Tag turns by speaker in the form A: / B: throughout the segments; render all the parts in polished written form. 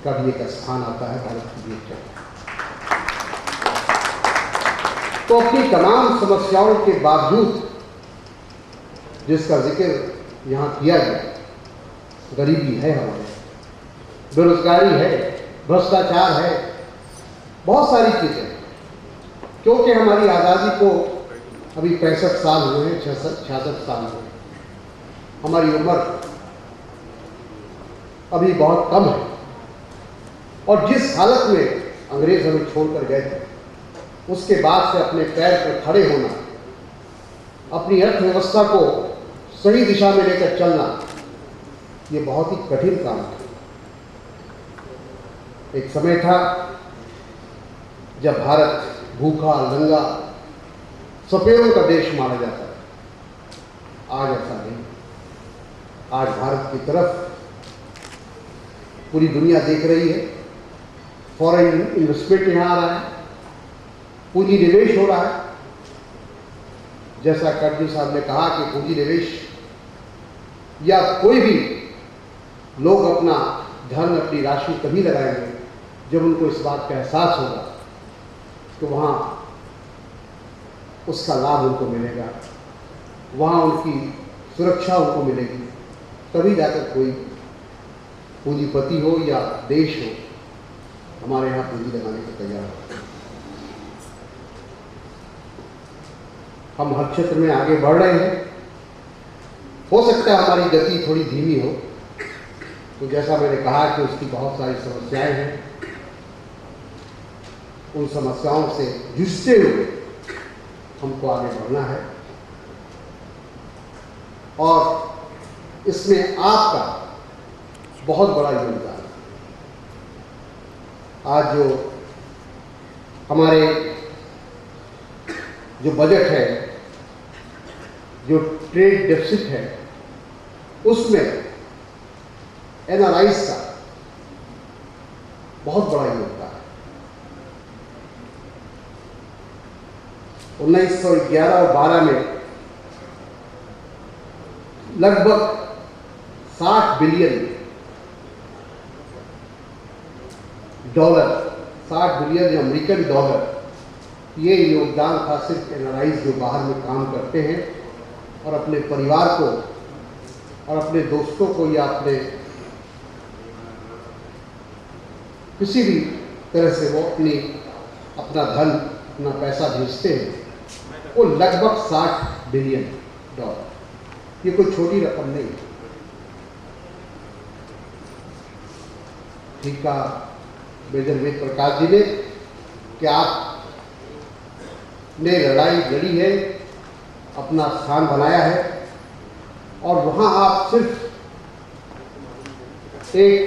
A: का भी एक स्थान आता है भारत की भी एक। तो अपनी तमाम समस्याओं के बावजूद जिसका जिक्र यहाँ किया गया, गरीबी है हमारे, बेरोजगारी है, भ्रष्टाचार है, बहुत सारी चीजें, क्योंकि हमारी आज़ादी को अभी 65 साल हुए हैं, 66 साल हुए हैं, हमारी उम्र अभी बहुत कम है, और जिस हालत में अंग्रेज हमें छोड़कर गए थे, उसके बाद से अपने पैर पर खड़े होना, अपनी अर्थव्यवस्था को सही दिशा में लेकर चलना, ये बहुत ही कठिन काम था। एक समय था जब भारत भूखा, नंगा, सपेरों का देश माना जाता था। आज ऐसा नहीं। आज भारत की तरफ पूरी दुनिया देख रही है, फॉरेन इन्वेस्टमेंट यहाँ आ रहा है, पूंजी निवेश हो रहा है। जैसा कर्जी साहब ने कहा कि पूंजी निवेश या कोई भी लोग अपना धन, अपनी राशि तभी लगाएंगे जब उनको इस बात का एहसास होगा कि वहाँ उसका लाभ उनको मिलेगा, वहाँ उनकी सुरक्षा उनको मिलेगी, तभी जाकर कोई पूंजीपति हो या देश हो हमारे यहाँ पूंजी लगाने को तैयार हो। हम हर क्षेत्र में आगे बढ़ रहे हैं। हो सकता है हमारी गति थोड़ी धीमी हो, तो जैसा मैंने कहा कि उसकी बहुत सारी समस्याएं हैं, उन समस्याओं से जूझते हुए हमको आगे बढ़ना है, और इसमें आपका बहुत बड़ा योगदान है। आज जो हमारे जो बजट है, जो ट्रेड डेफिसिट है, उसमें एनआरआईज का बहुत बड़ा योगदान है। 1911 और 12 में लगभग 60 billion dollar, 60 billion American dollar, ये योगदान था सिर्फ एनआरआईज जो बाहर में काम करते हैं और अपने परिवार को और अपने दोस्तों को या अपने किसी भी तरह से वो अपना धन, अपना पैसा भेजते हैं, वो लगभग 60 बिलियन डॉलर। ये कोई छोटी रकम नहीं। ठीक कहा मेजर वेद प्रकाश जी ने कि आपने लड़ाई लड़ी है, अपना स्थान बनाया है, और वहां आप सिर्फ एक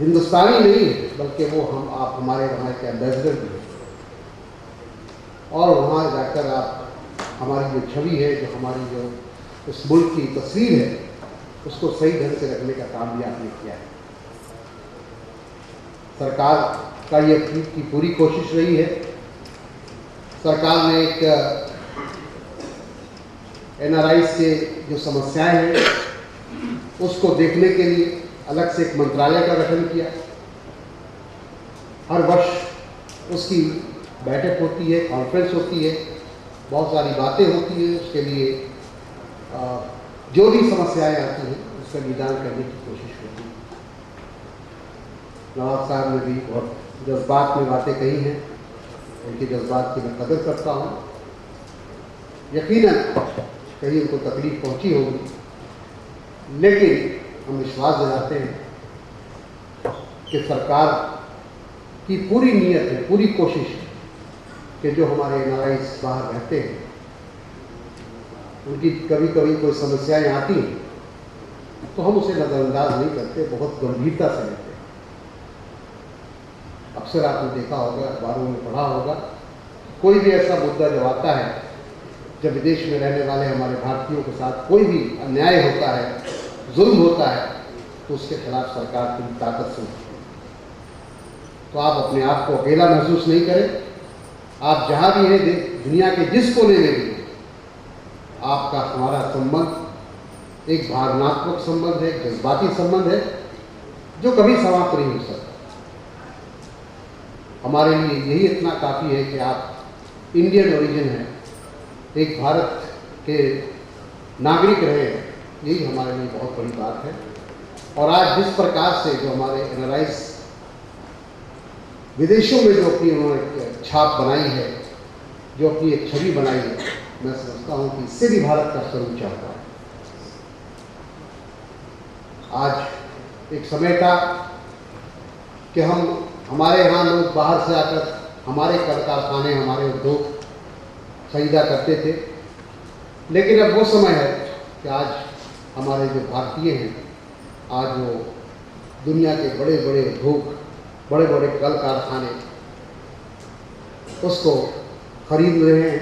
A: हिंदुस्तानी नहीं है, बल्कि वो आप हमारे वहाँ के एम्बेसडर भी हैं, और वहाँ जाकर आप हमारी जो छवि है, जो हमारी जो उस मुल्क की तस्वीर है, उसको सही ढंग से रखने का काम भी आपने किया है। सरकार का ये की पूरी कोशिश रही है। सरकार ने एक एनआरआई के जो समस्याएं हैं उसको देखने के लिए अलग से एक मंत्रालय का गठन किया। हर वर्ष उसकी बैठक होती है, कॉन्फ्रेंस होती है, बहुत सारी बातें होती है। उसके लिए जो भी समस्याएं आती हैं उसका निदान करने की कोशिश होती है। नवाब साहब ने भी बहुत जज्बात में बातें कही हैं, उनके जज्बात की मैं कदर करता हूँ। यकीनन कहीं उनको तकलीफ पहुँची होगी, लेकिन हम विश्वास दिलाते हैं कि सरकार की पूरी नीयत है, पूरी कोशिश है कि जो हमारे एनआरआई बाहर रहते हैं, उनकी कभी कभी कोई समस्याएं आती हैं तो हम उसे नज़रअंदाज नहीं करते, बहुत गंभीरता से लेते हैं। अक्सर आपने देखा होगा, अखबारों में पढ़ा होगा, कोई भी ऐसा मुद्दा जब आता है, जब विदेश में रहने वाले हमारे भारतीयों के साथ कोई भी अन्याय होता है, जुल्म होता है, तो उसके खिलाफ सरकार की ताकत से उठती है। तो आप अपने आप को अकेला महसूस नहीं करें। आप जहाँ भी हैं, दुनिया के जिस कोने में भी, आपका हमारा संबंध एक भावनात्मक संबंध है, एक जज्बाती संबंध है, जो कभी समाप्त नहीं हो सकता। हमारे लिए यही इतना काफ़ी है कि आप इंडियन ओरिजिन हैं, एक भारत के नागरिक रहे हैं, यही हमारे लिए बहुत बड़ी बात है। और आज जिस प्रकार से जो हमारे एनआरआईज विदेशों में जो अपनी उन्होंने छाप बनाई है, जो अपनी एक छवि बनाई है, मैं समझता हूँ कि इससे भी भारत का स्वरूप चाहता है। आज एक समय था कि हमारे यहाँ लोग बाहर से आकर हमारे कल कारखाने, हमारे उद्योग खरीदा करते थे, लेकिन अब वो समय है कि आज हमारे जो भारतीय हैं, आज वो दुनिया के बड़े बड़े उद्योग, बड़े बड़े कल कारखाने उसको खरीद रहे हैं,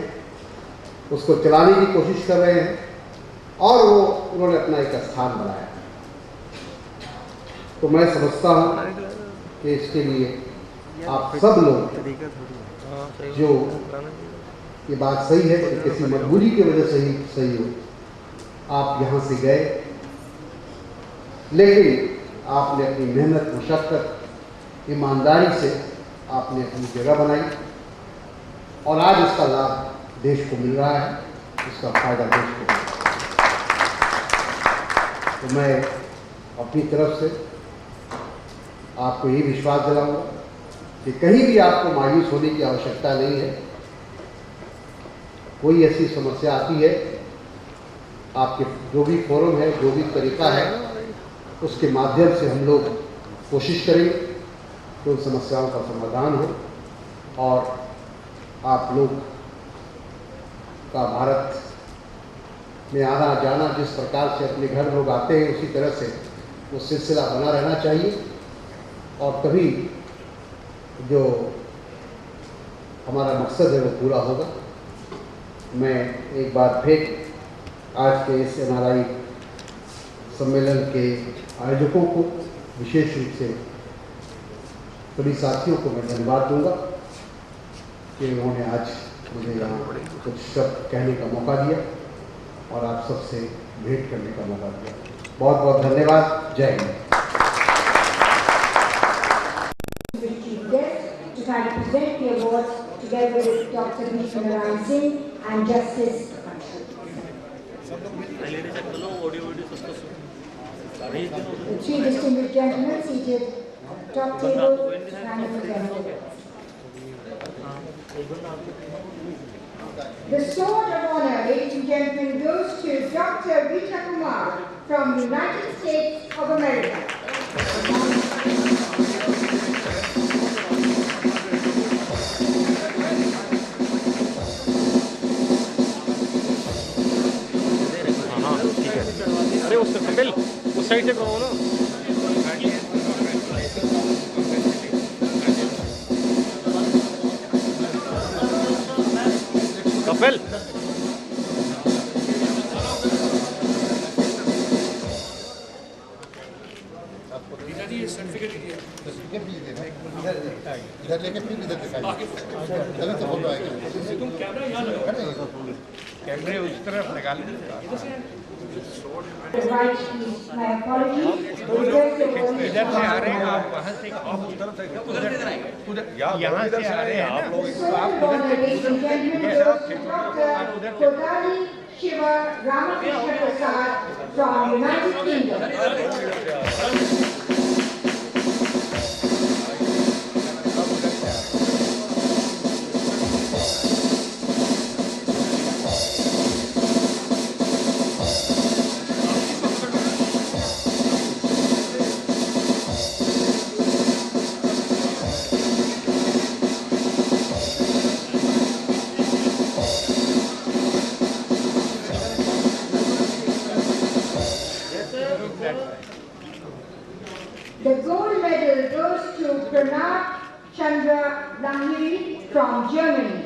A: उसको चलाने की कोशिश कर रहे हैं, और वो उन्होंने अपना एक स्थान बनाया। तो मैं समझता हूँ कि इसके लिए आप सब लोग, जो ये बात सही है कि किसी मजबूरी की वजह से ही सही हो, आप यहाँ से गए, लेकिन आपने अपनी मेहनत, मशक्कत, ईमानदारी से आपने अपनी जगह बनाई, और आज इसका लाभ देश को मिल रहा है, इसका फायदा देश को मिल रहा है। तो मैं अपनी तरफ से आपको ये विश्वास दिलाऊंगा कि कहीं भी आपको मायूस होने की आवश्यकता नहीं है। कोई ऐसी समस्या आती है, आपके जो भी फोरम है, जो भी तरीका है, उसके माध्यम से हम लोग कोशिश करेंगे कि उन समस्याओं का समाधान हो, और आप लोग का भारत में आना जाना जिस प्रकार से अपने घर लोग आते हैं, उसी तरह से वो सिलसिला बना रहना चाहिए, और तभी जो हमारा मकसद है वो पूरा होगा। मैं एक बार फिर आज के इस एनआरआई सम्मेलन के आयोजकों को, विशेष रूप से सभी साथियों को मैं धन्यवाद दूंगा कि उन्होंने आज मुझे यहाँ कुछ शब्द कहने का मौका दिया और आप सबसे भेंट करने का मौका दिया। बहुत बहुत धन्यवाद। जय Hind.
B: To try to present the awards together with Dr. Bhishma Narayan Singh and Justice. The three distinguished gentlemen seated top table and representative. The sword of honor, ladies and gentlemen, goes to Dr. Rita Kumar from the United States of America.
C: अरे उससे कपिल उस side से करो ना। कपिल
D: इधर लेके फिर इधर दिखाइए, तभी तो फोटो आएगा। तुम कैमरा यहाँ लगाओ, कैमरे उस तरफ निकाल।
B: My apologies.
C: इधर से आ रहे हैं आप, वहाँ से आप उधर से यहाँ से आ रहे हैं आप लोग,
B: Kodali Shiva Ramakrishna Prasad from United Kingdom. The gold medal goes to Pranab Chandra Lahiri from Germany.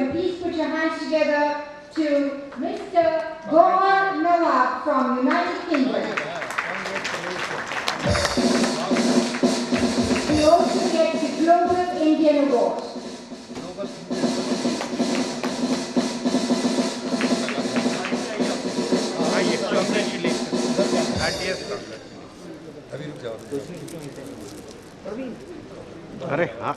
B: and please put your hands together to Mr. Gaur Nawab from United Kingdom. He also gets the Global Indian Award.
C: आइए, congratulations. Heartiest congratulations.
D: अभी रुक जाओ
E: अरे हाँ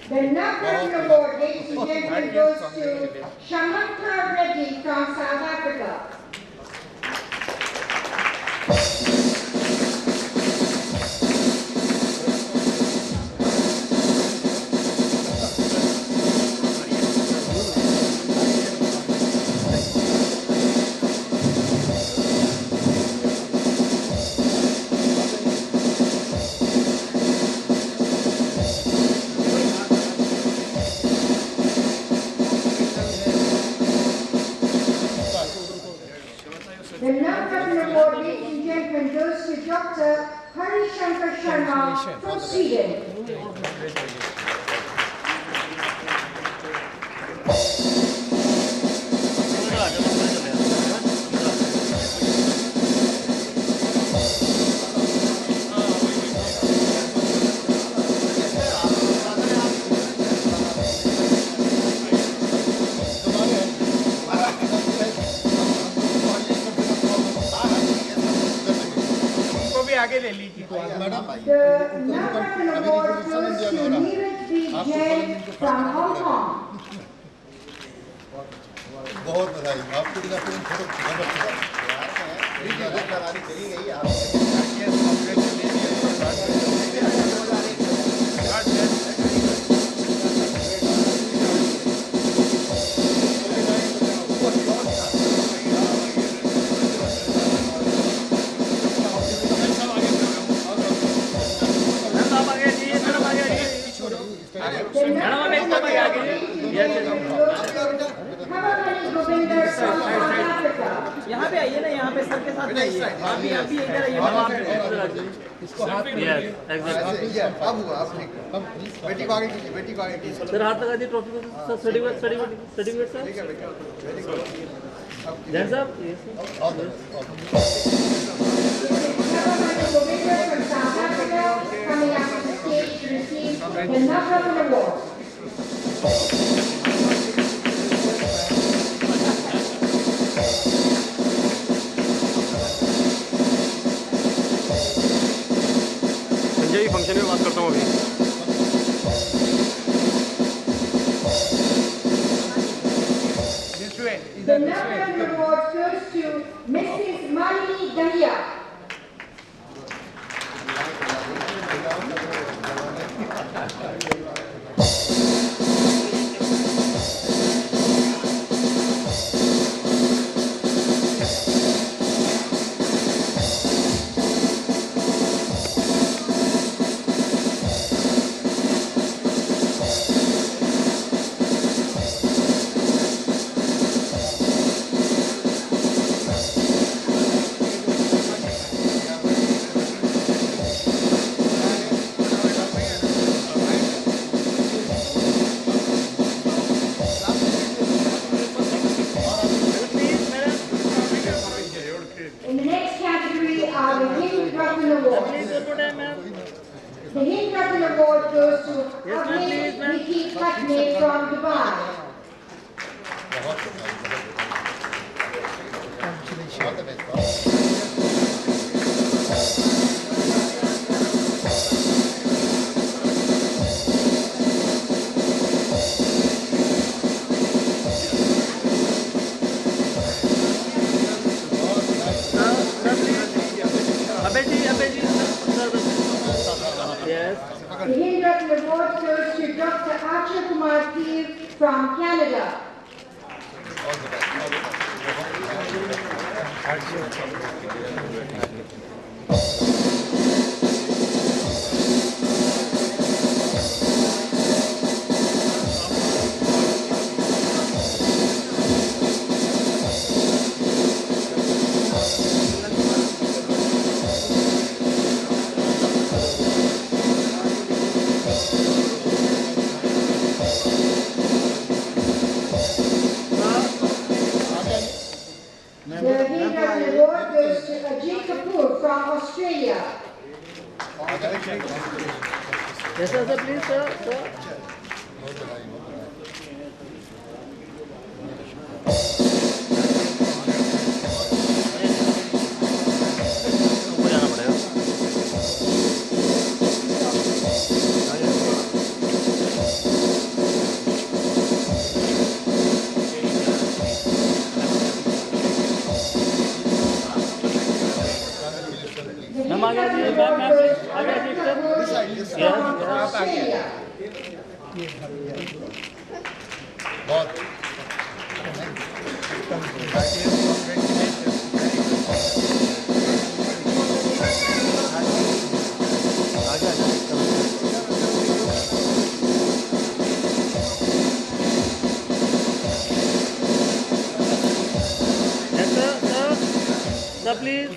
B: The Navratna Award, ladies and gentlemen, goes to Shamanta Reddy from South Africa. The Navratna Award, ladies and gentlemen, goes to Dr. Hari Shankar Sharma from Sweden.
C: उनको भी आगे ले लीजिए.
B: The Navratna Award goes to Neeraj B. Jain from Hong Kong.
D: बहुत बधाई आपको बिना film photo
B: Kavamani Govinder from South Africa.
F: यहाँ पे आइए ना, यहाँ पे सबके साथ आइए। आप भी इधर आइए।
A: अब हुआ अब ठीक बेटी को आगे कीजिए बेटी को आगे कीजिए
F: सर हाथ लगा दी ट्रॉफी को। Certificate sir. जैन साहब
B: Kavamani Govinder from South Africa coming up to the stage to receive the Navratna Award.
E: Sanjay ji function में बात करता हूँ अभी
C: This way.
B: The Navratna Award goes to Mrs. Malini Dahiya. In the next category are the Hind Ratna Awards. The Hind Ratna Award goes to Abhay Vicky Patne from Dubai.
F: Yes.
B: The Hind Ratna Award goes to Dr. Archer Kumar Peer from Canada.
F: Yes, sir, sir, please, sir, sir.
E: ऊपर जाना पड़ेगा।
F: Ma'am आ गया जी, ma'am ma'am आ गया जी sir.
D: बहुत
F: Yes, sir, sir, please.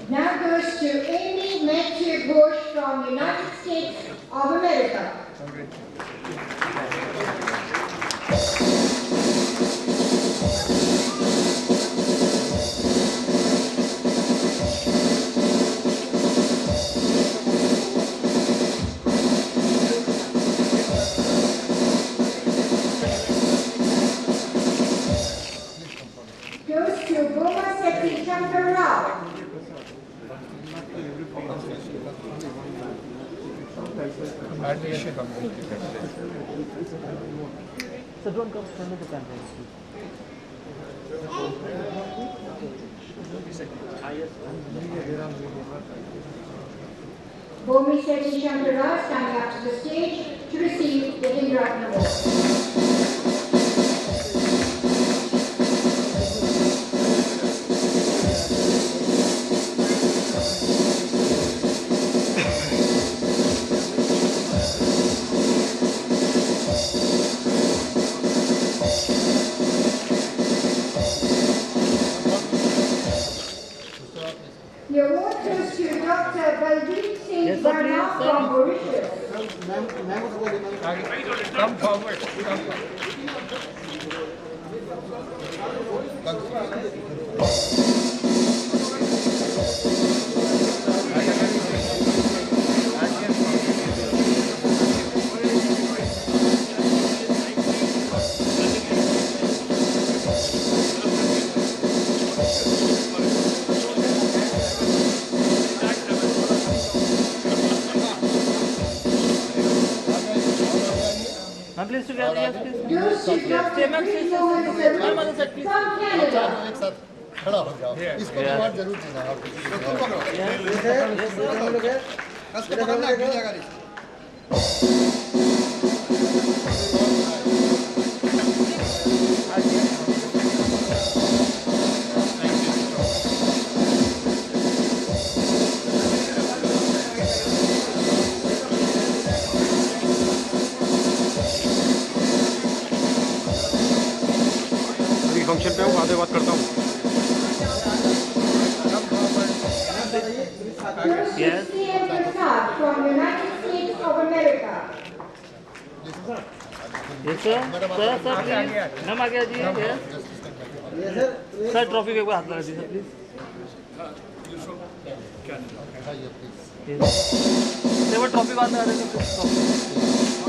B: Now goes to Amy Matthew Bush from United States of America. Goes to Boma Seti Shankar Rao.
F: Sir, don't come front of the camera.
B: Boma Seti Shankar Rao standing up to the stage to receive the Hindu Ratna Award. The award goes to Dr. Baldeep Singh
F: Yes, sir,
B: Verma
F: please, sir.
B: from Mauritius.
C: Come forward. Come forward.
F: Ma'am, please together, yes, please.
B: Goes to Dr. Chris Mohan Sarun from Canada.
D: एक साथ खड़ा हो जाओ इसको award जरूर देना आप
E: अभी फंक्शन पे हूँ, बाद में बात करता हूँ।
B: Goes to
F: Yes.
B: C.M. Prasad from United States of America.
F: Yes, sir, sir, sir, please. Ma'am आ गया जी, yes. सर, ट्रॉफी के ऊपर हाथ लगा दीजिए, प्लीज। सर, वो ट्रॉफी बात लगा दीजिए, please.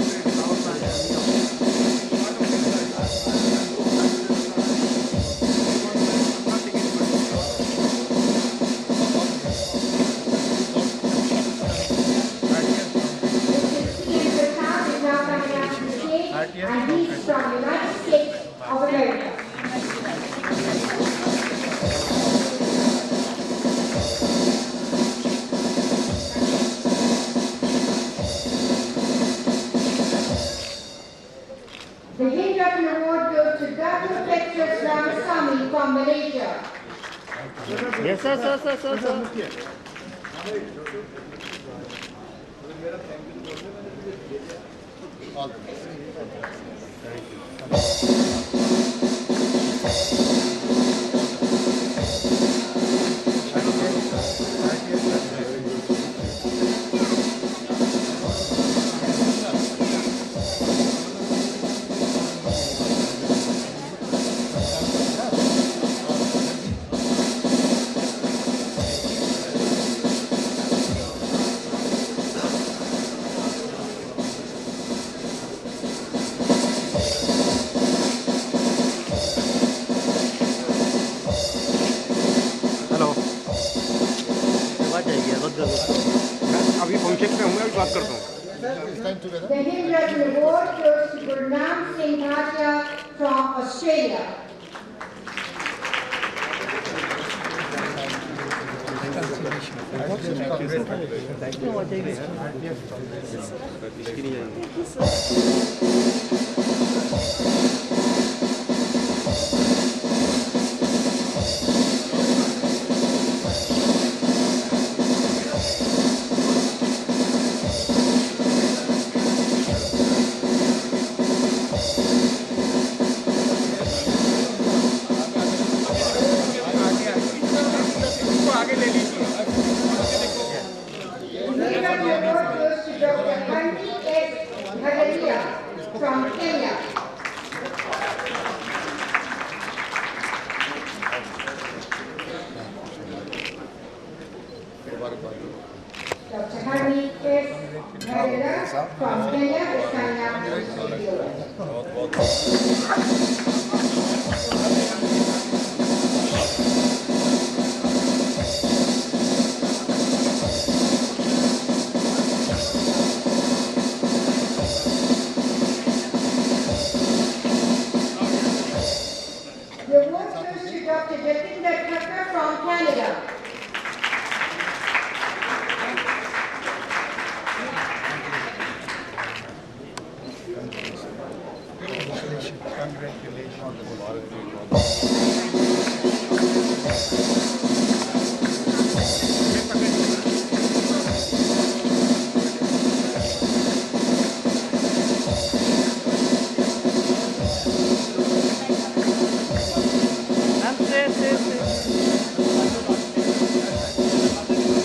B: C.M. Prasad is now coming out to the stage and he's from United States of America. The Hind Ratna Award goes to Dr. Petrus Ramasamy from Malaysia.
F: Yes, sir, sir, sir, sir, sir.
D: All
E: बात करता हूँ।
D: Stand together.
B: The Hindratna Award goes to Gurnam Singh Bhatia from Australia.
C: आगे ले लीजिए।
B: The Hindratna Award goes to Dr. Hanni S. Bhadaria from Kenya. Dr. Hanni S. Bhadaria from Kenya is coming up to receive the award. The award goes to Dr. Jatinder Thakkar from Canada.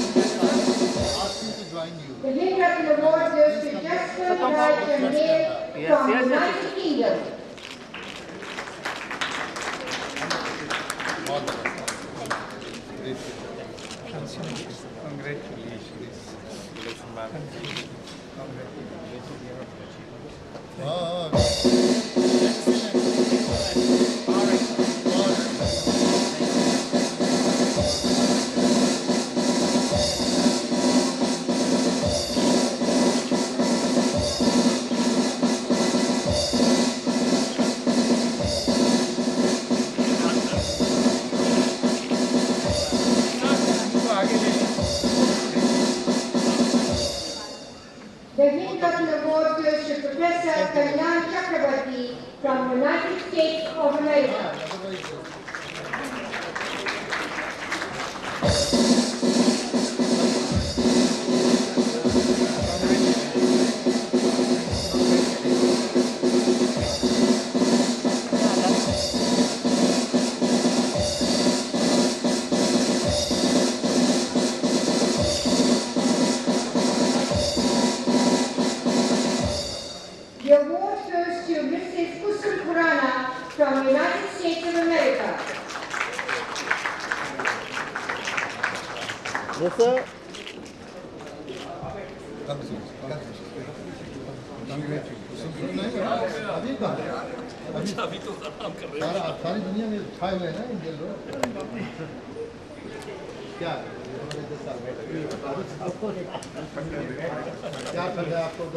D: Ask you to join you.
B: The Hindratna Award goes to Jasper Raj Chandel from the United Kingdom.
D: All the best. Great.
C: Congratulations.
D: Oh,
B: The Hindratna Award goes to Professor Kalyan Chakrabarti from the United States of America. The award goes to Mrs. Kusum Purana from the United States of America.
F: Yes, sir.
D: अभी तो सारी दुनिया में छाए हुए हैं ना Indian लोग क्या क्या कर रहे हैं आपको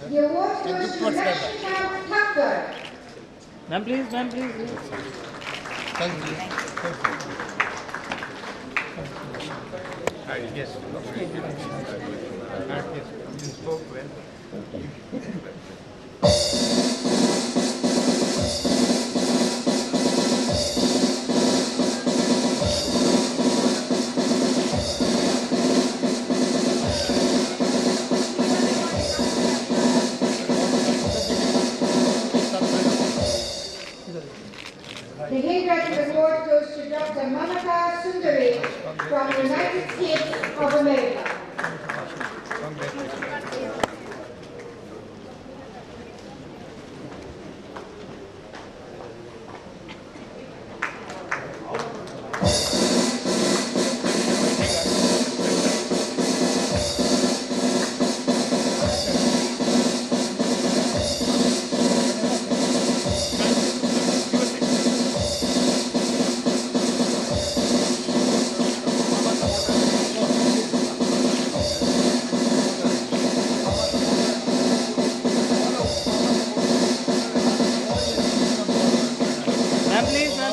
B: The award goes to Lakshmikant Thakkar.
F: Ma'am, please, ma'am, please.
D: Thank you.
C: Yes. You spoke well.
B: The Hindratna Award goes to Dr. Mamata Sundari from the United States of America.
C: Congratulations.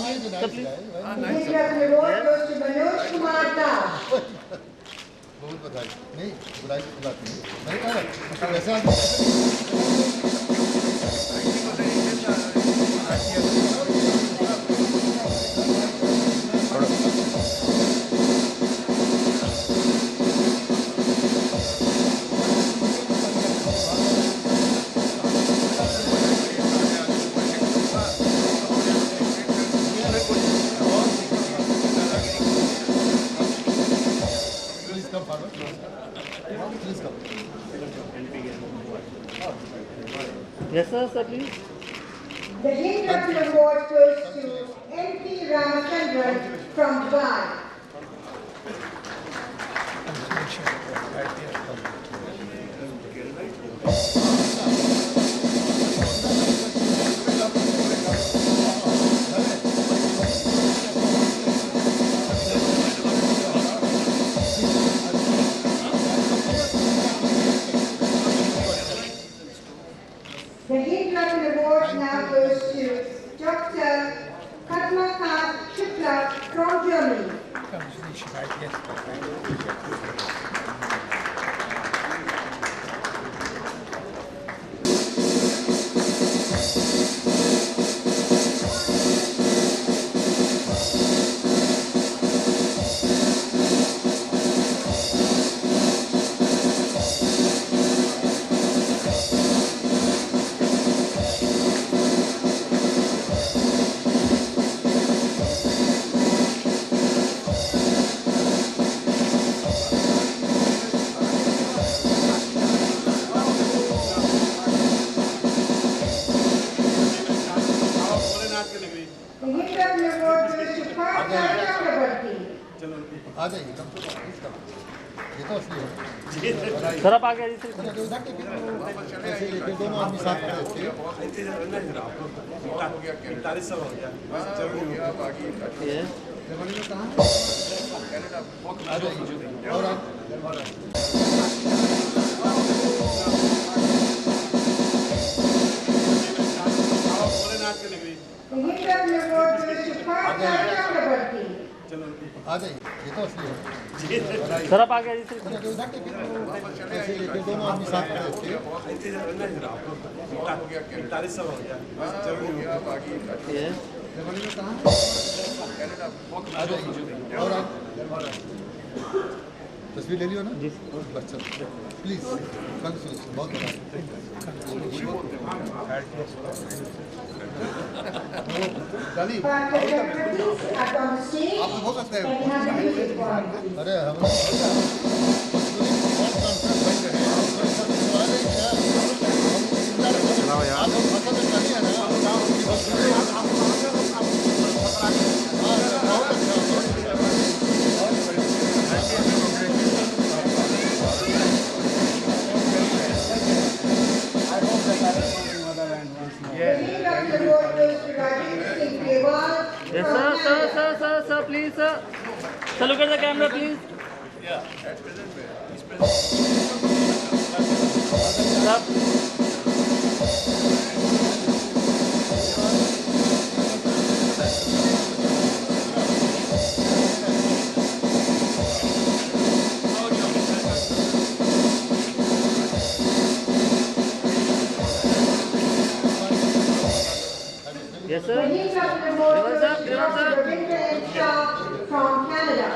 D: he's a nice guy.
B: The Hindu Ratna Award goes to Manoj Kumar Das.
D: बहुत बधाई नहीं बुराई की बात नहीं नहीं कहा वैसा Please come forward. Please come.
F: Yes, sir, please.
B: The Hindu Ratna Award goes to N.P. Ramachandran from Dubai. The Hindu Ratna Award now goes to Dr. Padmakant Shukla from Germany. The Hindu Ratna Award goes to Partha Chakrabarti.
D: आ जाइए come please come ये तो असली है
F: sir आप आगे आइए sir.
D: उधर के फिर ऐसे लेके दोनों आदमी साथ खड़े थे
C: 45 साल हो गया जरूरी हो गया
F: ये
D: आ जाइए और आप
B: The Hindu Ratna Award goes to Partha Chakrabarti.
D: आ जाइए ये तो असली है
F: सर आप आगे आइए सर।
D: उधर के फिर ऐसे लेके दोनों आदमी साथ खड़े थे
C: 45 साल हो गया जरूरी हो गया
F: ये
D: आ जाइए और आप तस्वीर ले लियो ना जी अच्छा प्लीज कंग्रेचुलेशन बहुत बधाई
A: गाली
B: Partha Chakrabarti are on the stage
A: आप हो सकते हैं
B: and have a music quality.
D: अरे हम बहुत कॉन्फ्रेंस बन रहे हैं सब सवाल है क्या
E: चलाओ यार
D: आप लोग फसल में नहीं है ना बहुत अच्छा
B: The Hindu Ratna Award goes to Rajesh Singh Grewal
F: Yes,
B: from Canada.
F: sir, please, sir. Sir, look at the camera, please. Sir. Yes,
B: The
F: sir.
B: Hindu Ratna Award goes
F: Reverse up,
B: to
F: reverse
B: Dr.
F: up.
B: Ravinder N. Shah from Canada.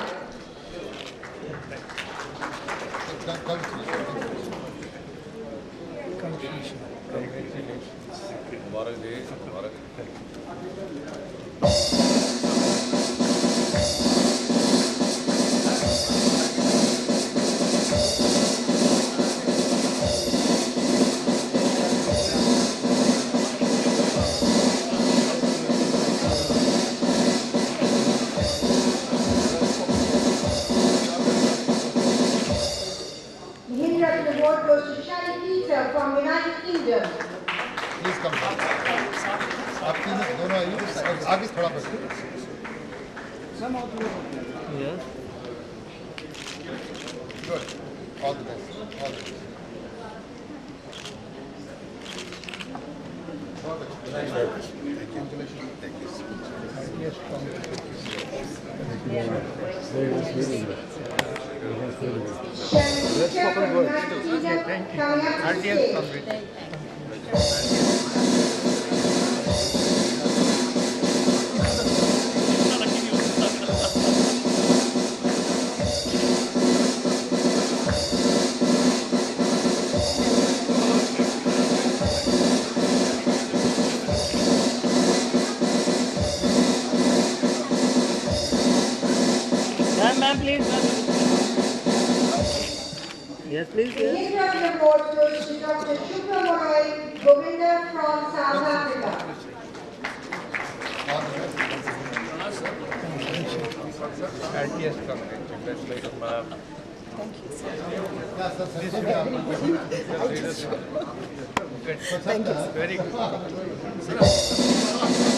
C: Mubarak they Mubarak
B: The Hindu Ratna Award goes to Shari Peter from United Kingdom.
D: Please come आप तीन दोनों आइए आगे थोड़ा बस
F: Yes.
D: Good all the best all the best
C: RTS Congress.
F: Ma'am, please. Yes, please.
B: The Indian National Award goes to Dr. Shubha Morai Govinda from South Africa.
C: RTS Congress. Thank you. Very good.
F: Sir.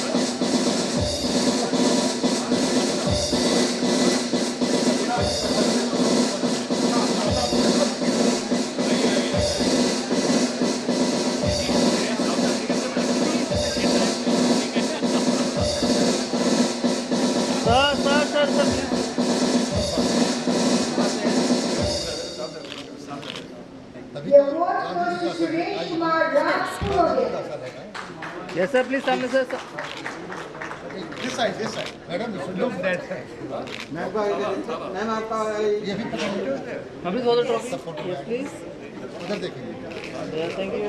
B: The award goes to Suresh Kumar Raj Purohit.
F: Yes, sir. Please, सामने sir.
D: This side, madam
C: Look that side.
F: Ma'am आपका
D: ये भी
F: हम भी थोड़ा trophy. Yes, please.
D: उधर देखेंगे.
F: Yes, thank you.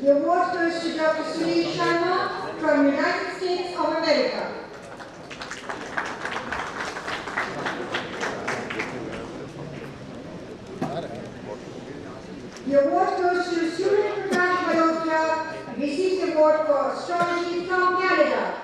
B: The award goes to Dr. Sunil Sharma from United States of America. The award goes to Surya Prakash Malhotra, receives the award for astrology from Canada.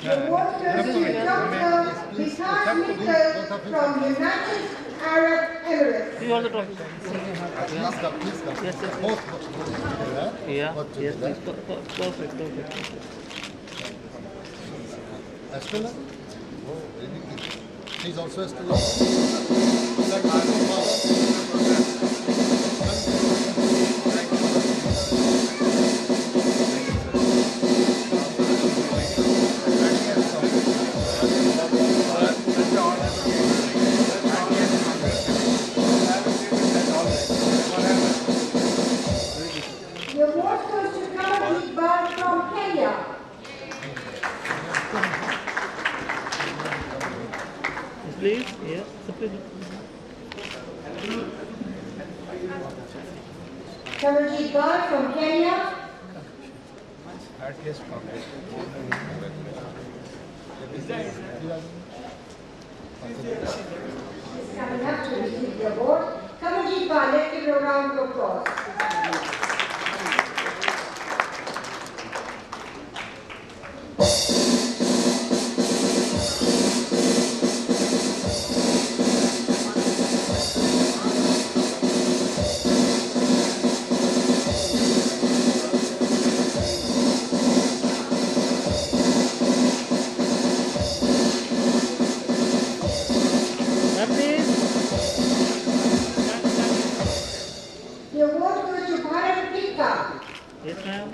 B: The award goes to Dr. Vikas Mittal from United Arab Emirates.
F: You want the trophy?
D: Please come.
F: Yes, yes.
D: Both.
F: Yeah.
D: Both
F: Yes,
D: together.
F: please. Perfect.
D: Astella? Oh, very good. She's also Astella. Is that father?
B: The award goes to Kamaljeet Bal from Kenya.
F: Yes, please. Yes, please.
B: Kamaljeet Bal from Kenya.
C: RTS Congress.
B: Coming up to receive the award, Kamaljeet Bal, let's give her a round of applause.
F: Ma'am, please.
B: The award goes to Bharat Tikka.
F: Yes, ma'am.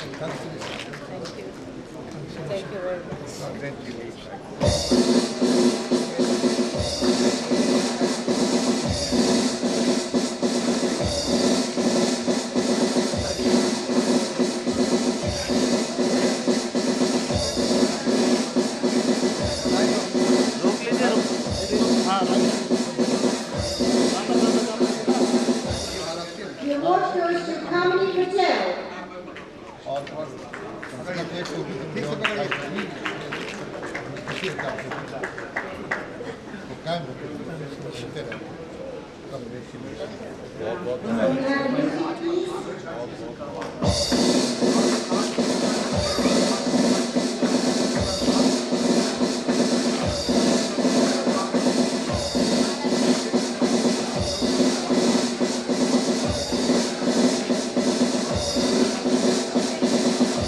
C: Congratulations.
D: और अपना पेट को भी ठीक से पकड़िए कायम रखते रहे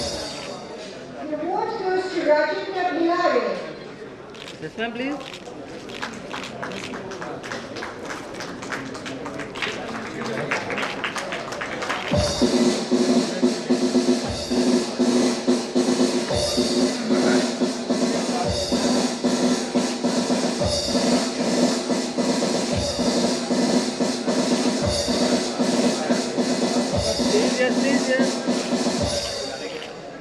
B: The award goes to Rajendra Bilare.
F: This one, please. Please, yes.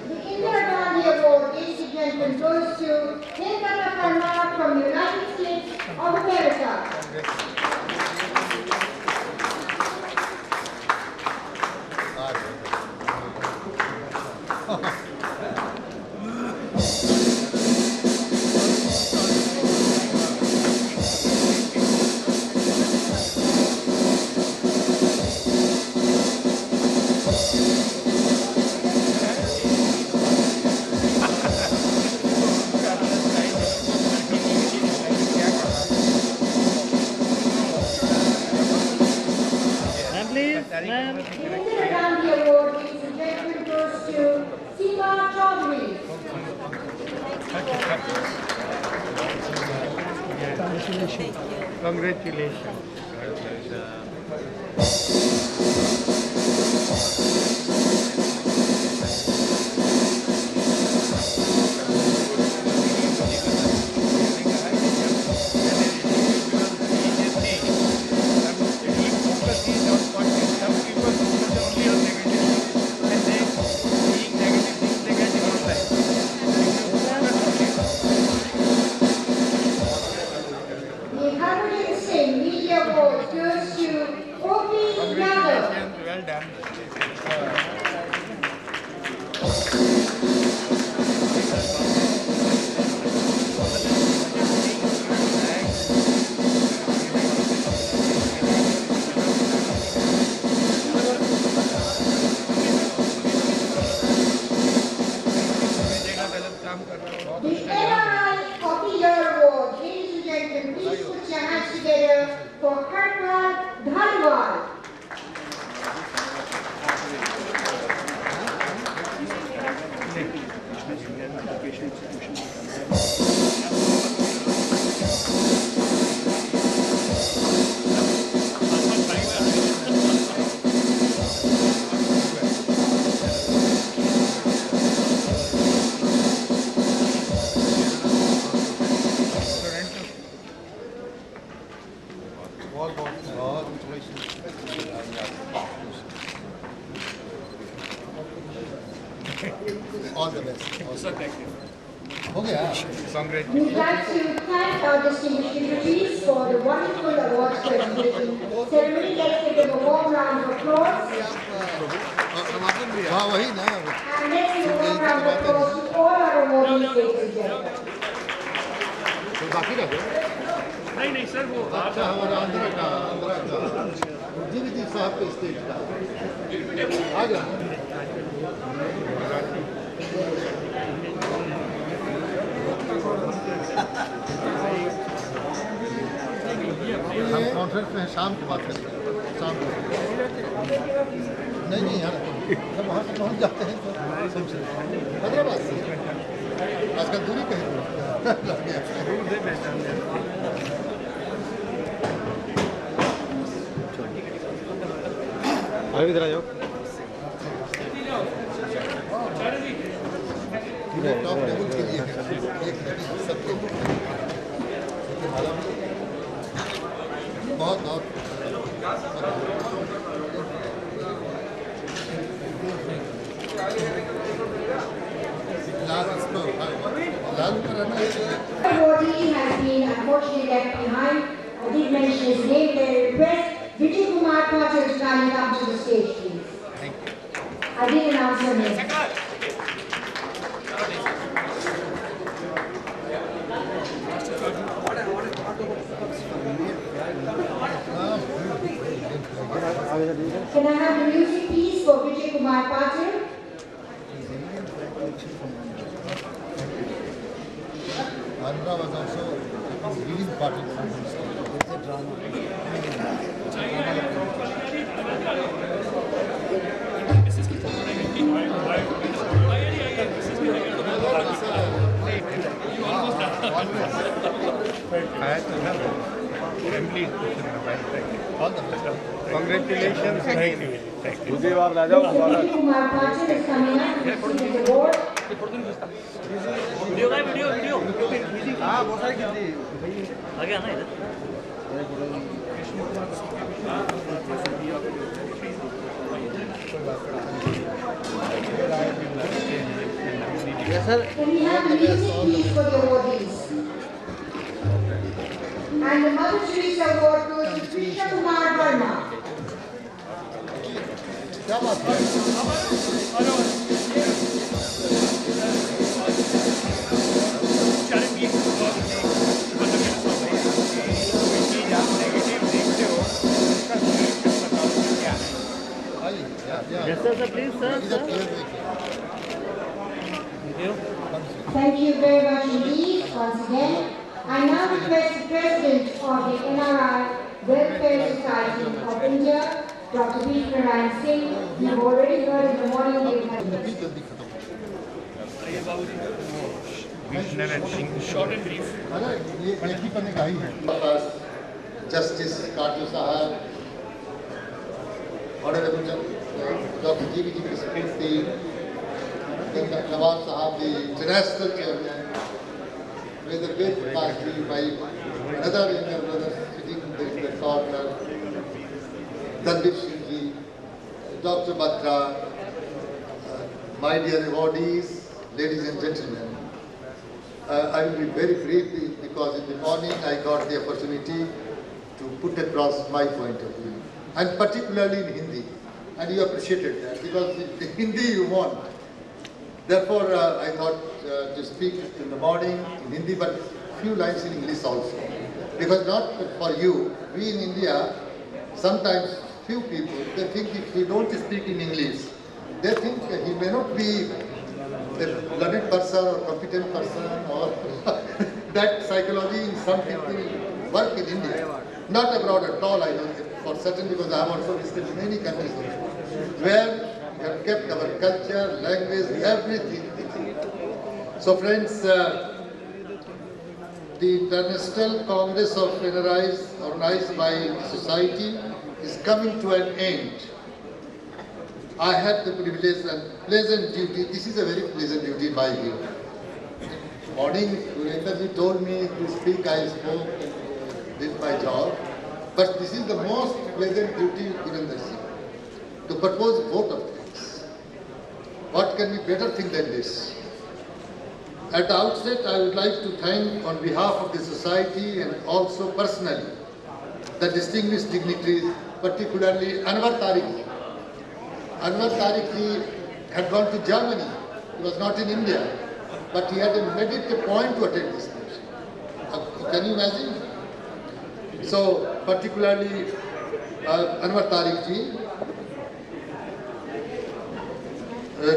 B: The Indira Gandhi Award, ladies and gentlemen, goes to Hinkata Karma from the United States of America.
F: Ma'am, please. Ma'am.
B: The Indira Gandhi Award, ladies and gentlemen, goes to Seema Chaudhary.
C: Congratulations.
B: The Harbhajan Singh Media Award goes to O.P. Yadav.
C: Well done.
B: The NRI of the Year Award, ladies and gentlemen, please put your hands together for Harpal Dhanwal.
D: All the best. हो गया
B: We'd like to thank our distinguished dignitaries for the wonderful awards presentation ceremony. Let's give them a warm round of applause.
D: हाँ वही ना
B: And let's give a warm round of applause to all our awardees, ladies and gentlemen.
D: तो बाकी रह गए
C: नहीं sir वो
D: अच्छा हमारा आंध्रा का जी साहब के स्टेज का आ गया हम कॉन्फ्रेंस में शाम की बात करेंगे शाम को नहीं यार जब वहाँ से पहुँच जाते हैं तो हैदराबाद से आजकल दूरी कहीं
E: अभी इधर आ जाओ
D: टॉप लेवल के लिए एक सबके बहुत बहुत लाल पर रहना
B: Awardee has been unfortunately left behind. I did mention his name. May I request Vijay Kumar Patil to kindly come to the stage, please.
D: Thank you.
B: I didn't announce her name. Can I have the music please for Vijay Kumar Patil?
D: Andhra was also leading party from the state.
C: I had to have assembly
D: All the best.
C: Congratulations. Thank you. Thank you.
B: Vijay Kumar Patil is coming up to receive the award. Can we have the music please for the awardees? And the Mother Teresa Award goes to Krishna Kumar Verma.
D: क्या बात है? आइए,
F: Yes, sir, please, sir.
D: इधर clear देखिए.
B: Thank you very much indeed once again. I now request the President of the NRI Welfare Society of India, Dr. V. Narayan Singh. You've already heard in the morning we have
D: जल्दी जल्दी खत्म.
C: Visionary Singh. Short and brief.
D: अरे ये एक ही पन्ने का ही है.
G: Justice Kadu Sahab, Honorable Dr. G.V.G. Secretary, Nawab Sahab, the International Chairman, with the great party, my another younger brother sitting in the corner, Dandeep Singh Ji, Dr. Batra, my dear awardees, ladies and gentlemen. I will be very brief because in the morning I got the opportunity to put across my point of view, and particularly in Hindi, and you appreciated that because in Hindi you want. Therefore, I thought to speak in the morning in Hindi, but few lines in English also, because not for you. We in India, sometimes few people they think if we don't speak in English, they think he may not be a learned person or competent person, or that psychology in some people work in India. Not abroad at all, I know for certain, because I have also visited many countries where we have kept our culture, language, everything. So friends, the International Congress of NRIs organized by the society is coming to an end. I had the privilege and pleasant duty, this is a very pleasant duty in my view. Morning, Gurendra ji told me to speak, I spoke and did my job. But this is the most pleasant duty, Gurendra ji, to propose both of things. What can be better thing than this? At the outset, I would like to thank on behalf of the society and also personally the distinguished dignitaries, particularly Anwar Tariq. Anwar Tariq had gone to Germany. He was not in India, but he had made it a point to attend this function. Can you imagine? So, particularly Anwar Tariq ji,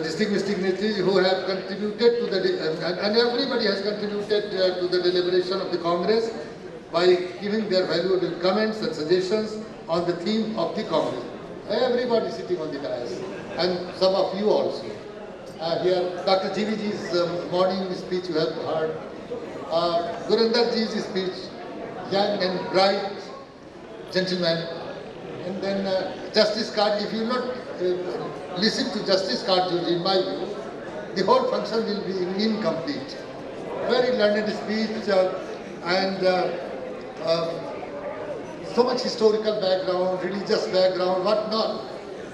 G: distinguished dignitaries who have contributed to the, and everybody has contributed to the deliberation of the Congress by giving their valuable comments and suggestions on the theme of the Congress. Everybody sitting on the dais, and some of you also. Here, Dr. G.V.G.'s morning speech you have heard, Gurinder Ji's speech, young and bright gentleman, and then Justice Card. If you not listen to Justice Card, in my view, the whole function will be incomplete. Very learned speech and so much historical background, religious background, what not.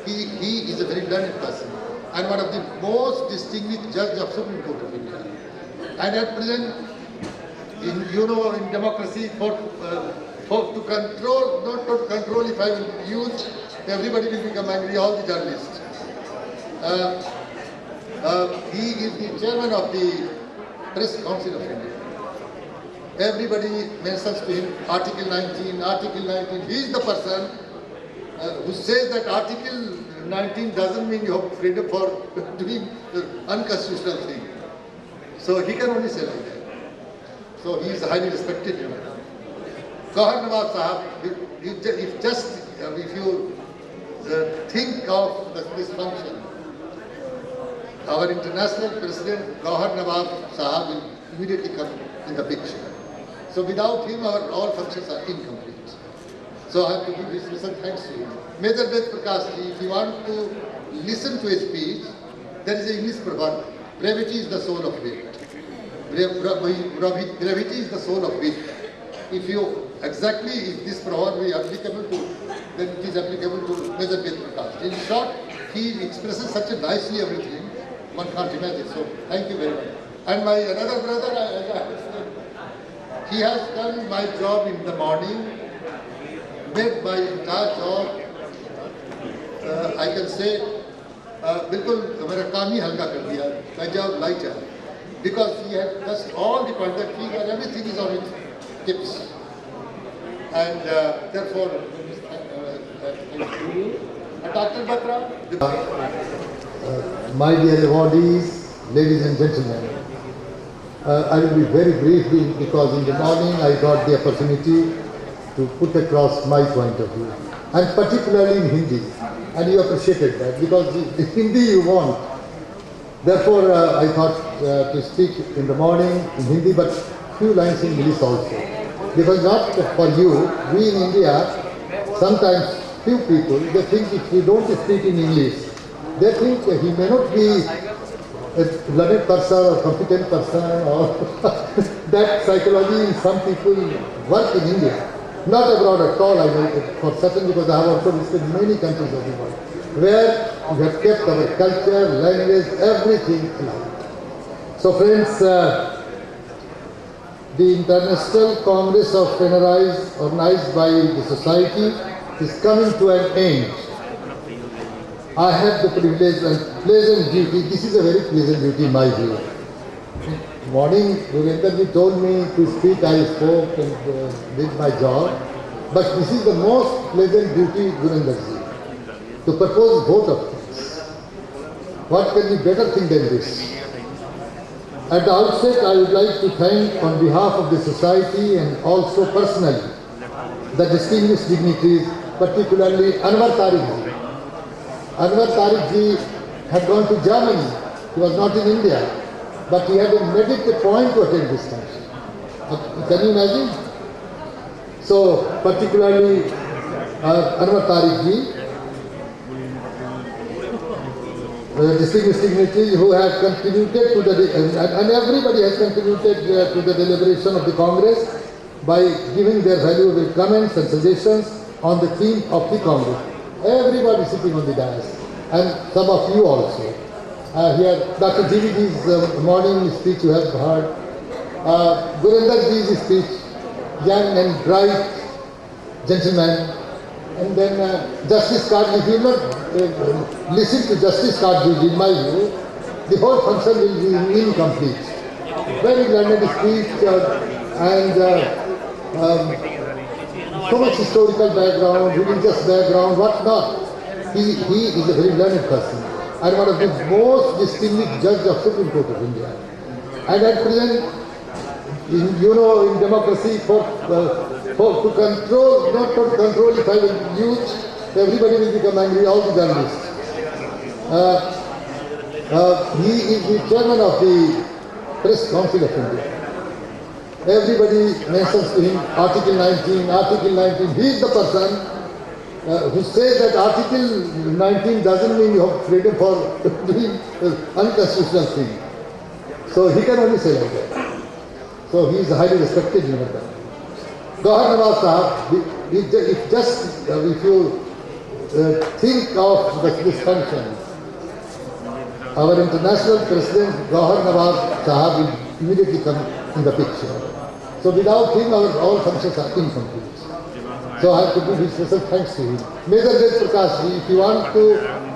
G: He is a very learned person and one of the most distinguished judge of Supreme Court of India. And at present, in democracy, for to control, not to control, if I will use, everybody will become angry, all the journalists. he is the chairman of the Press Council of India. Everybody mentions to him Article 19, Article 19. He is the person who says that Article 19 doesn't mean you have freedom for doing unconstitutional thing. So he can only say like that. So he is highly respected. Gauhar Nawaz Sahab, if you think of this function, our international president Gauhar Nawaz Sahab will immediately come in the picture. So without him, our all functions are incomplete. So I have to give his special thanks to him. Major Ved Prakash ji, if you want to listen to a speech, there is an English proverb: brevity is the soul of wit. Brevity is the soul of wit. If this proverb is applicable to, then it is applicable to Major Ved Prakash. In short, he expresses such a nicely everything, one can't imagine. So thank you very much. And my another brother, he has done my job in the morning, made my entire job, I can say, बिल्कुल मेरा काम ही हल्का कर दिया. My job lighter, because he has touched all the points that he and everything is on its tips, and therefore, Dr. Batra.
H: My dear awardees, ladies and gentlemen, I will be very briefly because in the morning I got the opportunity to put across my point of view, and particularly in Hindi, and you appreciated that because the Hindi you want. Therefore, I thought to speak in the morning in Hindi, but few lines in English also, because not for you, we in India, sometimes few people, they think if we don't speak in English, they think he may not be a learned person or competent person, or that psychology in some people work in India. Not abroad at all, I know for certain, because I have also visited many countries of the world, where we have kept our culture, language, everything alive. So friends, the International Congress of NRIs organized by the society is coming to an end. I had the privilege and pleasant duty, this is a very pleasant duty in my view. Morning, Gurendra told me to speak, I spoke and did my job. But this is the most pleasant duty, Gurendra to propose both of things. What can be better thing than this? At the outset, I would like to thank on behalf of the society and also personally the distinguished dignitaries, particularly Anwar Tariq ji. Anwar Tariq ji had gone to Germany. He was not in India, but he had made it a point to attend this function. Can you imagine? So, particularly Anwar Tariq ji, distinguished dignitaries who have contributed to the, and everybody has contributed to the deliberation of the Congress by giving their valuable comments and suggestions on the theme of the Congress. Everybody sitting on the dais, and some of you also. Here, Dr. GVG's morning speech you have heard. Gurendra Ji's speech, young and bright gentleman. And then Justice Kadri, if you not listen to Justice Kadri, in my view, the whole function will be incomplete. Very learned speech and so much historical background, religious background, what not. He is a very learned person and one of the most distinguished judges of Supreme Court of India. And at present, in democracy, to control, not to control, if I will use, everybody will become angry, all the journalists. He is the chairman of the Press Council of India. Everybody mentions to him Article 19, Article 19. He is the person who says that Article 19 doesn't mean you have freedom for doing unconstitutional thing. So he can only say like that. So he is highly respected human being. Gauhar Nawaz Sahab, if you think of this function, our international president Gauhar Nawaz Sahab will immediately come in the picture. So without him, our all functions are incomplete. So I have to give his special thanks to him. Major Ved Prakash ji, if you want to